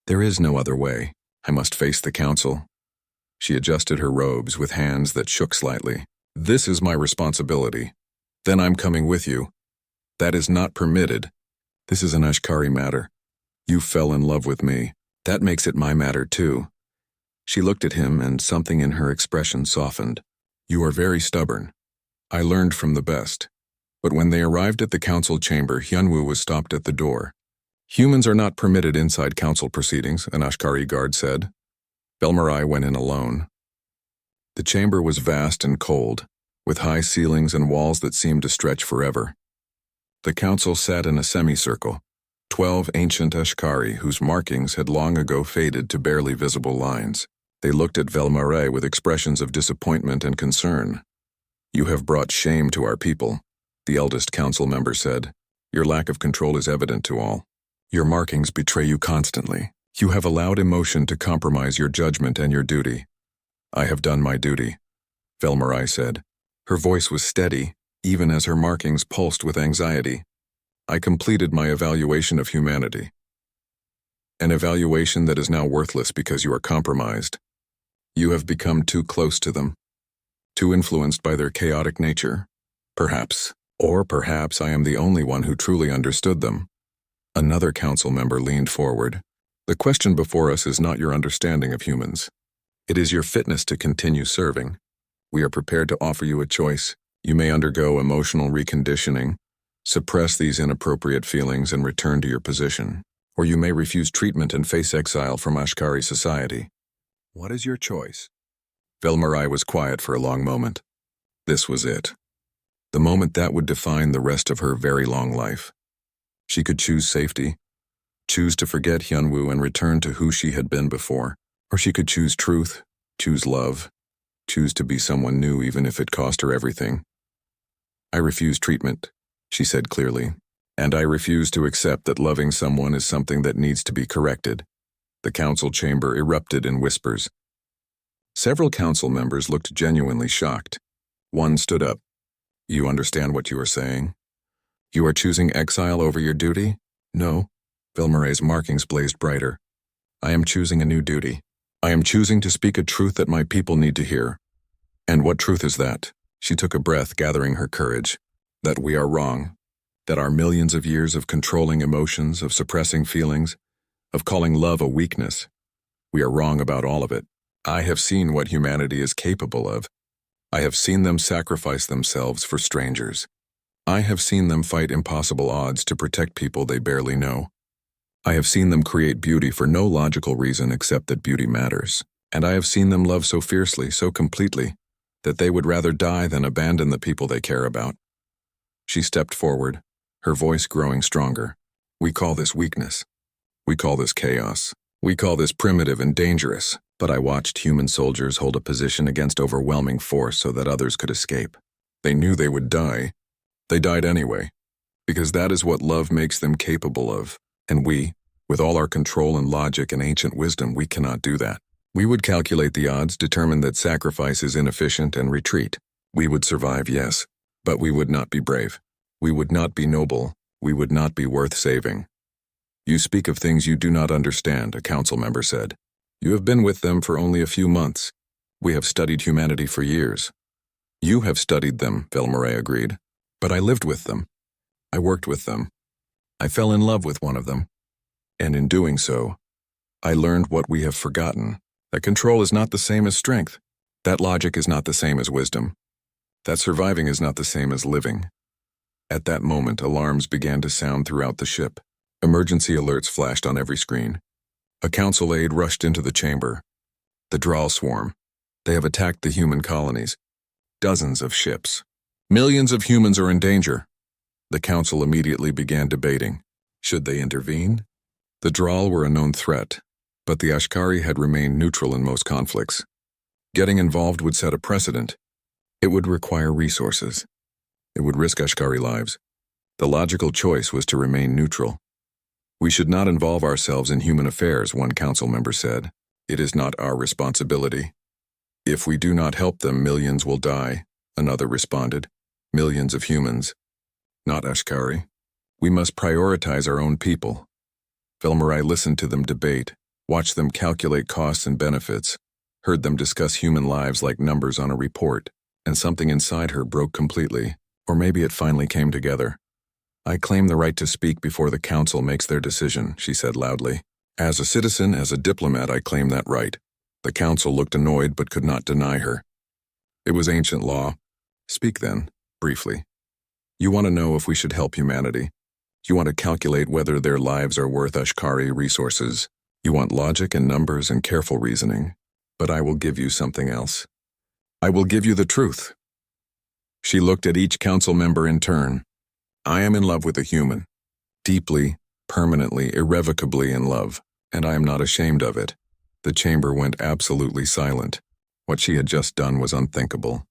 "There is no other way. I must face the council." She adjusted her robes with hands that shook slightly. "This is my responsibility. Then I'm coming with you. That is not permitted. This is an Ashkari matter. You fell in love with me. That makes it my matter too." She looked at him and something in her expression softened. "You are very stubborn. I learned from the best." But when they arrived at the council chamber, Hyunwoo was stopped at the door. "Humans are not permitted inside council proceedings," an Ashkari guard said. Velmarai went in alone. The chamber was vast and cold, with high ceilings and walls that seemed to stretch forever. The council sat in a semicircle, 12 ancient Ashkari whose markings had long ago faded to barely visible lines. They looked at Velmarai with expressions of disappointment and concern. "You have brought shame to our people," the eldest council member said. Your lack of control is evident to all. Your markings betray you constantly. You have allowed emotion to compromise your judgment and your duty. I have done my duty, Velmarai said. Her voice was steady, even as her markings pulsed with anxiety. I completed my evaluation of humanity. An evaluation that is now worthless because you are compromised. You have become too close to them, too influenced by their chaotic nature. Perhaps, or perhaps I am the only one who truly understood them. Another council member leaned forward. The question before us is not your understanding of humans. It is your fitness to continue serving. We are prepared to offer you a choice. You may undergo emotional reconditioning, suppress these inappropriate feelings and return to your position, or you may refuse treatment and face exile from Ashkari society. What is your choice? Velmarai was quiet for a long moment. This was it. The moment that would define the rest of her very long life. She could choose safety, choose to forget Hyunwoo and return to who she had been before, or she could choose truth, choose love, choose to be someone new even if it cost her everything. I refuse treatment, she said clearly, and I refuse to accept that loving someone is something that needs to be corrected. The council chamber erupted in whispers. Several council members looked genuinely shocked. One stood up. You understand what you are saying? You are choosing exile over your duty? No. Vilmaray's markings blazed brighter. I am choosing a new duty. I am choosing to speak a truth that my people need to hear. And what truth is that? She took a breath, gathering her courage. That we are wrong. That our millions of years of controlling emotions, of suppressing feelings, of calling love a weakness, we are wrong about all of it. I have seen what humanity is capable of. I have seen them sacrifice themselves for strangers. I have seen them fight impossible odds to protect people they barely know. I have seen them create beauty for no logical reason except that beauty matters. And I have seen them love so fiercely, so completely, that they would rather die than abandon the people they care about. She stepped forward, her voice growing stronger. We call this weakness. We call this chaos. We call this primitive and dangerous. But I watched human soldiers hold a position against overwhelming force so that others could escape. They knew they would die. They died anyway, because that is what love makes them capable of. And we, with all our control and logic and ancient wisdom, we cannot do that. We would calculate the odds, determine that sacrifice is inefficient, and retreat. We would survive, yes, but we would not be brave. We would not be noble. We would not be worth saving. You speak of things you do not understand, a council member said. You have been with them for only a few months. We have studied humanity for years. You have studied them, Velmaray agreed. But I lived with them. I worked with them. I fell in love with one of them. And in doing so, I learned what we have forgotten. That control is not the same as strength. That logic is not the same as wisdom. That surviving is not the same as living. At that moment, alarms began to sound throughout the ship. Emergency alerts flashed on every screen. A council aide rushed into the chamber. The Draal swarm. They have attacked the human colonies. Dozens of ships. Millions of humans are in danger. The council immediately began debating. Should they intervene? The Draal were a known threat, but the Ashkari had remained neutral in most conflicts. Getting involved would set a precedent. It would require resources. It would risk Ashkari lives. The logical choice was to remain neutral. We should not involve ourselves in human affairs, one council member said. It is not our responsibility. If we do not help them, millions will die, another responded. Millions of humans. Not Ashkari. We must prioritize our own people. Velmarai listened to them debate, watched them calculate costs and benefits, heard them discuss human lives like numbers on a report, and something inside her broke completely, or maybe it finally came together. I claim the right to speak before the council makes their decision, she said loudly. As a citizen, as a diplomat, I claim that right. The council looked annoyed but could not deny her. It was ancient law. Speak then, briefly. You want to know if we should help humanity. You want to calculate whether their lives are worth Ashkari resources. You want logic and numbers and careful reasoning. But I will give you something else. I will give you the truth. She looked at each council member in turn. I am in love with a human. Deeply, permanently, irrevocably in love, and I am not ashamed of it. The chamber went absolutely silent. What she had just done was unthinkable.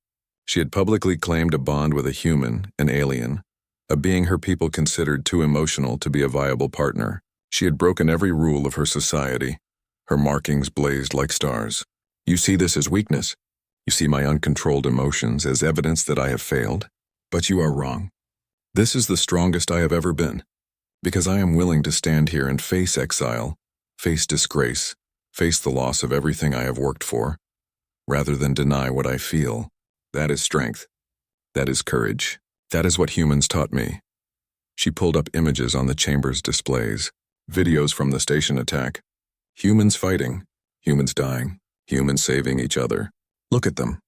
She had publicly claimed a bond with a human, an alien, a being her people considered too emotional to be a viable partner. She had broken every rule of her society. Her markings blazed like stars. You see this as weakness. You see my uncontrolled emotions as evidence that I have failed. But you are wrong. This is the strongest I have ever been, because I am willing to stand here and face exile, face disgrace, face the loss of everything I have worked for, rather than deny what I feel. That is strength. That is courage. That is what humans taught me. She pulled up images on the chamber's displays, videos from the station attack. Humans fighting, humans dying, humans saving each other. Look at them.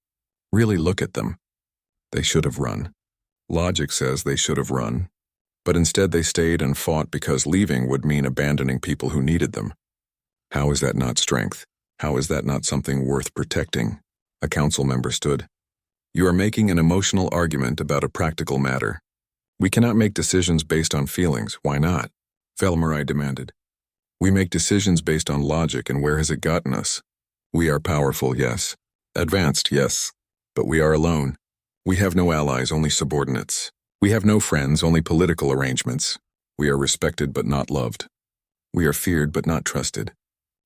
Really look at them. They should have run. Logic says they should have run, but instead they stayed and fought because leaving would mean abandoning people who needed them. How is that not strength? How is that not something worth protecting? A council member stood. You are making an emotional argument about a practical matter. We cannot make decisions based on feelings. Why not? Velmarai demanded. We make decisions based on logic, and where has it gotten us? We are powerful, yes. Advanced, yes. But we are alone. We have no allies, only subordinates. We have no friends, only political arrangements. We are respected but not loved. We are feared but not trusted.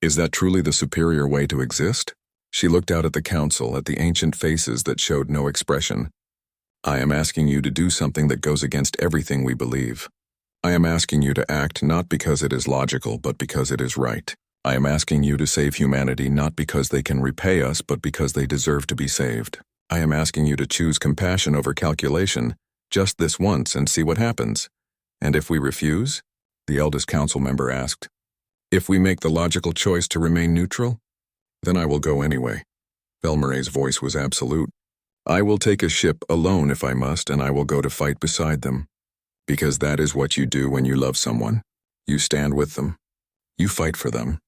Is that truly the superior way to exist? She looked out at the council, at the ancient faces that showed no expression. I am asking you to do something that goes against everything we believe. I am asking you to act not because it is logical, but because it is right. I am asking you to save humanity not because they can repay us, but because they deserve to be saved. I am asking you to choose compassion over calculation, just this once, and see what happens. And if we refuse? The eldest council member asked. If we make the logical choice to remain neutral? Then I will go anyway. Velmarai's voice was absolute. I will take a ship alone if I must, and I will go to fight beside them. Because that is what you do when you love someone. You stand with them. You fight for them.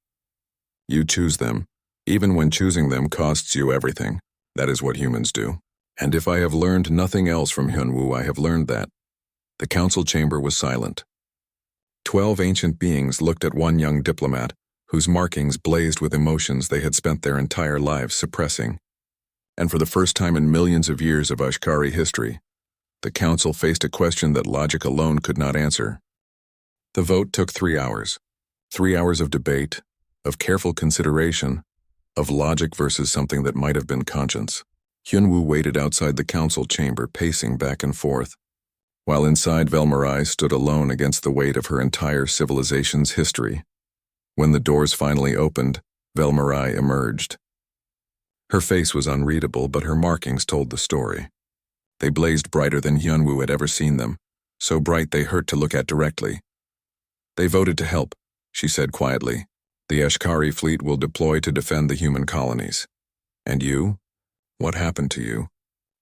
You choose them, even when choosing them costs you everything. That is what humans do. And if I have learned nothing else from Hyunwoo, I have learned that. The council chamber was silent. 12 ancient beings looked at one young diplomat, whose markings blazed with emotions they had spent their entire lives suppressing. And for the first time in millions of years of Ashkari history, the council faced a question that logic alone could not answer. The vote took 3 hours. 3 hours of debate, of careful consideration, of logic versus something that might have been conscience. Hyunwoo waited outside the council chamber, pacing back and forth, while inside Velmarai stood alone against the weight of her entire civilization's history. When the doors finally opened, Velmarai emerged. Her face was unreadable, but her markings told the story. They blazed brighter than Hyunwoo had ever seen them, so bright they hurt to look at directly. They voted to help, she said quietly. The Ashkari fleet will deploy to defend the human colonies. And you? What happened to you?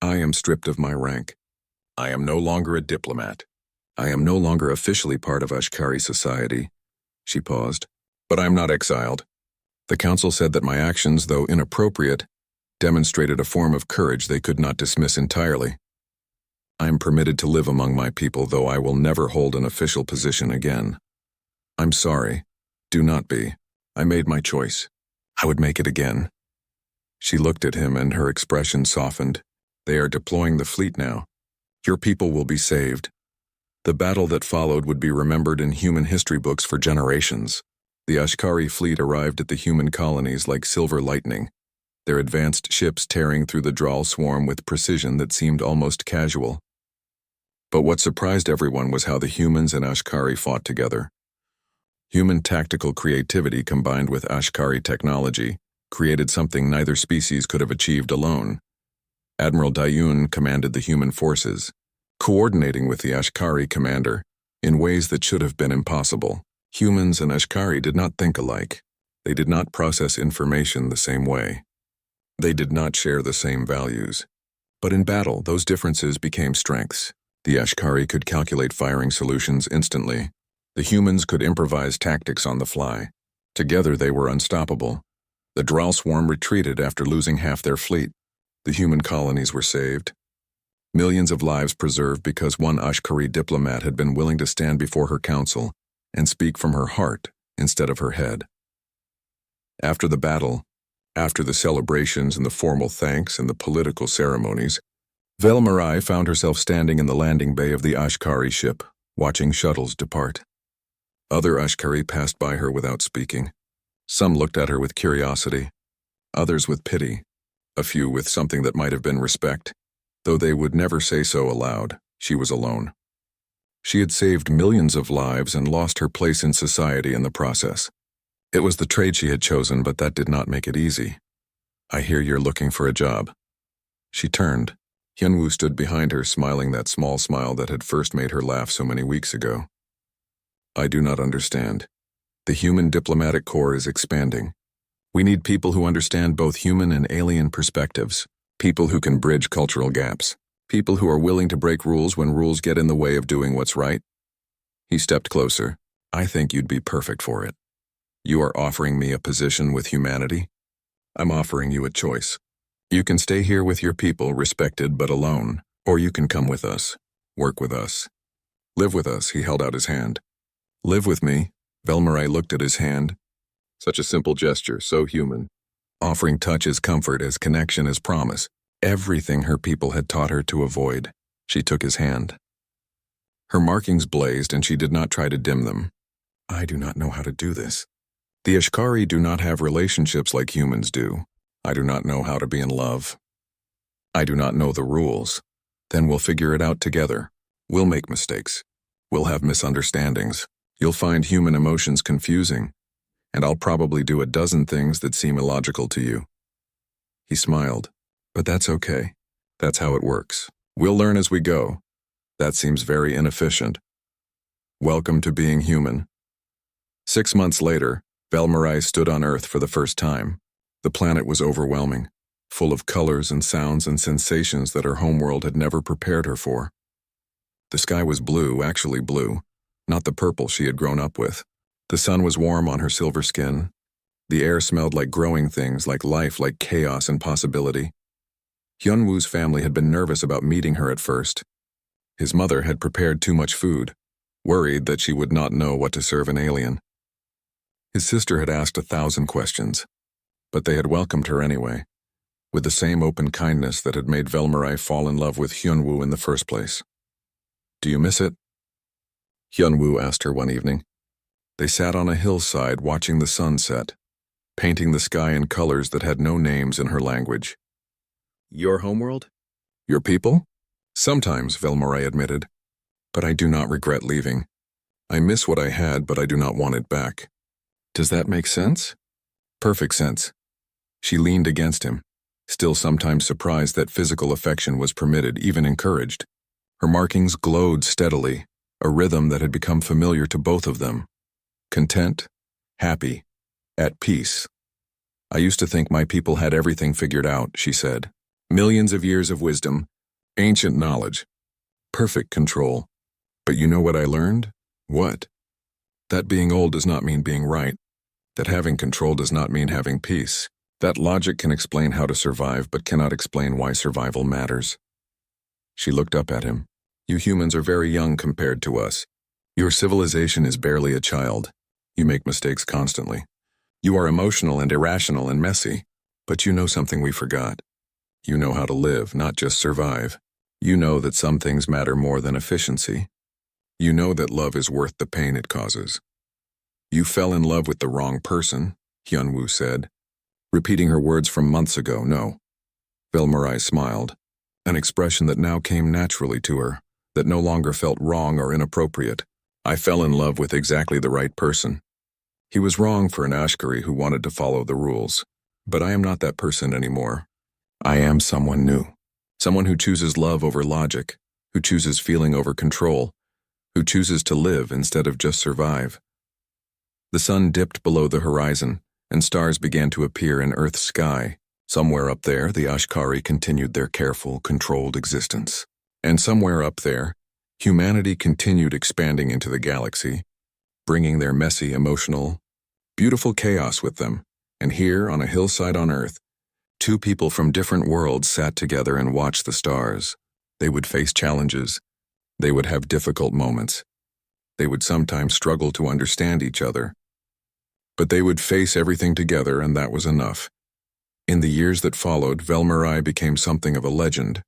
I am stripped of my rank. I am no longer a diplomat. I am no longer officially part of Ashkari society. She paused. But I am not exiled. The council said that my actions, though inappropriate, demonstrated a form of courage they could not dismiss entirely. I am permitted to live among my people, though I will never hold an official position again. I'm sorry. Do not be. I made my choice. I would make it again. She looked at him and her expression softened. They are deploying the fleet now. Your people will be saved. The battle that followed would be remembered in human history books for generations. The Ashkari fleet arrived at the human colonies like silver lightning, their advanced ships tearing through the Draal swarm with precision that seemed almost casual. But what surprised everyone was how the humans and Ashkari fought together. Human tactical creativity combined with Ashkari technology created something neither species could have achieved alone. Admiral Dayun commanded the human forces, coordinating with the Ashkari commander in ways that should have been impossible. Humans and Ashkari did not think alike. They did not process information the same way. They did not share the same values. But in battle, those differences became strengths. The Ashkari could calculate firing solutions instantly. The humans could improvise tactics on the fly. Together they were unstoppable. The Draal swarm retreated after losing half their fleet. The human colonies were saved. Millions of lives preserved because one Ashkari diplomat had been willing to stand before her council and speak from her heart instead of her head. After the battle, after the celebrations and the formal thanks and the political ceremonies, Velmarai found herself standing in the landing bay of the Ashkari ship, watching shuttles depart. Other Ashkari passed by her without speaking. Some looked at her with curiosity, others with pity, a few with something that might have been respect. Though they would never say so aloud, she was alone. She had saved millions of lives and lost her place in society in the process. It was the trade she had chosen, but that did not make it easy. "I hear you're looking for a job." She turned. Hyunwoo stood behind her, smiling that small smile that had first made her laugh so many weeks ago. "I do not understand. The human diplomatic corps is expanding. We need people who understand both human and alien perspectives, people who can bridge cultural gaps, people who are willing to break rules when rules get in the way of doing what's right." He stepped closer. "I think you'd be perfect for it. You are offering me a position with humanity. I'm offering you a choice. You can stay here with your people, respected but alone, or you can come with us, work with us, live with us." He held out his hand. "Live with me." Velmarai looked at his hand. Such a simple gesture, so human. Offering touch as comfort, as connection, as promise. Everything her people had taught her to avoid. She took his hand. Her markings blazed, and she did not try to dim them. "I do not know how to do this. The Ashkari do not have relationships like humans do. I do not know how to be in love. I do not know the rules. Then we'll figure it out together. We'll make mistakes. We'll have misunderstandings. You'll find human emotions confusing, and I'll probably do a dozen things that seem illogical to you." He smiled. "But that's okay. That's how it works. We'll learn as we go. That seems very inefficient. Welcome to being human." 6 months later, Velmarai stood on Earth for the first time. The planet was overwhelming, full of colors and sounds and sensations that her homeworld had never prepared her for. The sky was blue, actually blue, not the purple she had grown up with. The sun was warm on her silver skin. The air smelled like growing things, like life, like chaos and possibility. Hyunwoo's family had been nervous about meeting her at first. His mother had prepared too much food, worried that she would not know what to serve an alien. His sister had asked 1,000 questions, but they had welcomed her anyway, with the same open kindness that had made Velmarai fall in love with Hyunwoo in the first place. "Do you miss it?" Hyunwoo asked her one evening. They sat on a hillside watching the sun set, painting the sky in colors that had no names in her language. "Your homeworld? Your people?" "Sometimes," Velmarai admitted, "but I do not regret leaving. I miss what I had, but I do not want it back." "Does that make sense?" "Perfect sense." She leaned against him, still sometimes surprised that physical affection was permitted, even encouraged. Her markings glowed steadily, a rhythm that had become familiar to both of them. Content, happy, at peace. "I used to think my people had everything figured out," she said. "Millions of years of wisdom, ancient knowledge, perfect control. But you know what I learned?" "What?" "That being old does not mean being right. That having control does not mean having peace. That logic can explain how to survive, but cannot explain why survival matters." She looked up at him. "You humans are very young compared to us. Your civilization is barely a child. You make mistakes constantly. You are emotional and irrational and messy, but you know something we forgot. You know how to live, not just survive. You know that some things matter more than efficiency. You know that love is worth the pain it causes." "You fell in love with the wrong person," Hyunwoo said, repeating her words from months ago. "No." Velmarai smiled, an expression that now came naturally to her, that no longer felt wrong or inappropriate. "I fell in love with exactly the right person. He was wrong for an Ashkari who wanted to follow the rules, but I am not that person anymore. I am someone new, someone who chooses love over logic, who chooses feeling over control, who chooses to live instead of just survive." The sun dipped below the horizon, and stars began to appear in Earth's sky. Somewhere up there, the Ashkari continued their careful, controlled existence. And somewhere up there, humanity continued expanding into the galaxy, bringing their messy, emotional, beautiful chaos with them. And here, on a hillside on Earth, two people from different worlds sat together and watched the stars. They would face challenges. They would have difficult moments. They would sometimes struggle to understand each other. But they would face everything together, and that was enough. In the years that followed, Velmarai became something of a legend.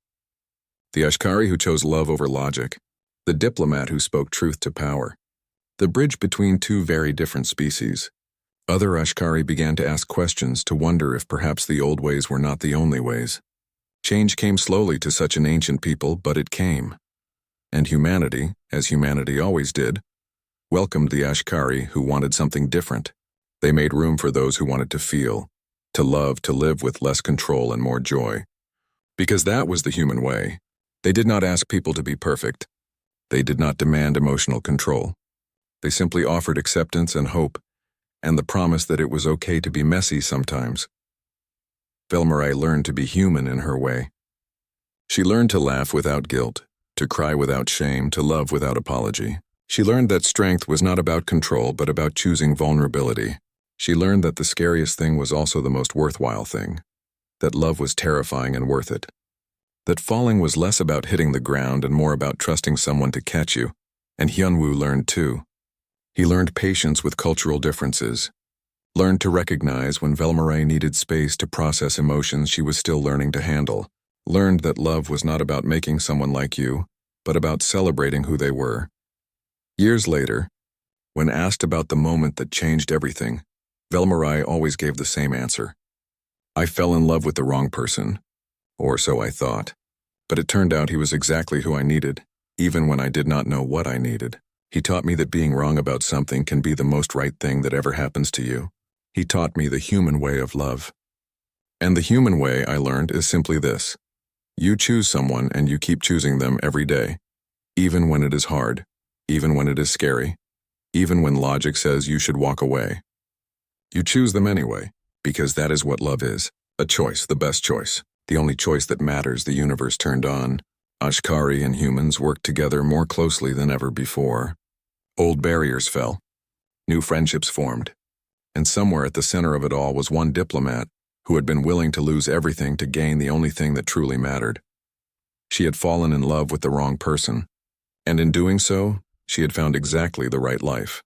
The Ashkari who chose love over logic, the diplomat who spoke truth to power, the bridge between two very different species. Other Ashkari began to ask questions, to wonder if perhaps the old ways were not the only ways. Change came slowly to such an ancient people, but it came. And humanity, as humanity always did, welcomed the Ashkari who wanted something different. They made room for those who wanted to feel, to love, to live with less control and more joy. Because that was the human way. They did not ask people to be perfect. They did not demand emotional control. They simply offered acceptance and hope, and the promise that it was okay to be messy sometimes. Velmarai learned to be human in her way. She learned to laugh without guilt, to cry without shame, to love without apology. She learned that strength was not about control, but about choosing vulnerability. She learned that the scariest thing was also the most worthwhile thing, that love was terrifying and worth it, that falling was less about hitting the ground and more about trusting someone to catch you. And Hyunwoo learned too. He learned patience with cultural differences, learned to recognize when Velmarai needed space to process emotions she was still learning to handle, learned that love was not about making someone like you, but about celebrating who they were. Years later, when asked about the moment that changed everything, Velmarai always gave the same answer. I fell in love with the wrong person, or so I thought. But it turned out he was exactly who I needed, even when I did not know what I needed. He taught me that being wrong about something can be the most right thing that ever happens to you. He taught me the human way of love. And the human way, I learned, is simply this. You choose someone and you keep choosing them every day, even when it is hard, even when it is scary, even when logic says you should walk away. You choose them anyway, because that is what love is, a choice, the best choice, the only choice that matters. The universe turned on. Ashkari and humans worked together more closely than ever before. Old barriers fell. New friendships formed. And somewhere at the center of it all was one diplomat who had been willing to lose everything to gain the only thing that truly mattered. She had fallen in love with the wrong person, and in doing so, she had found exactly the right life.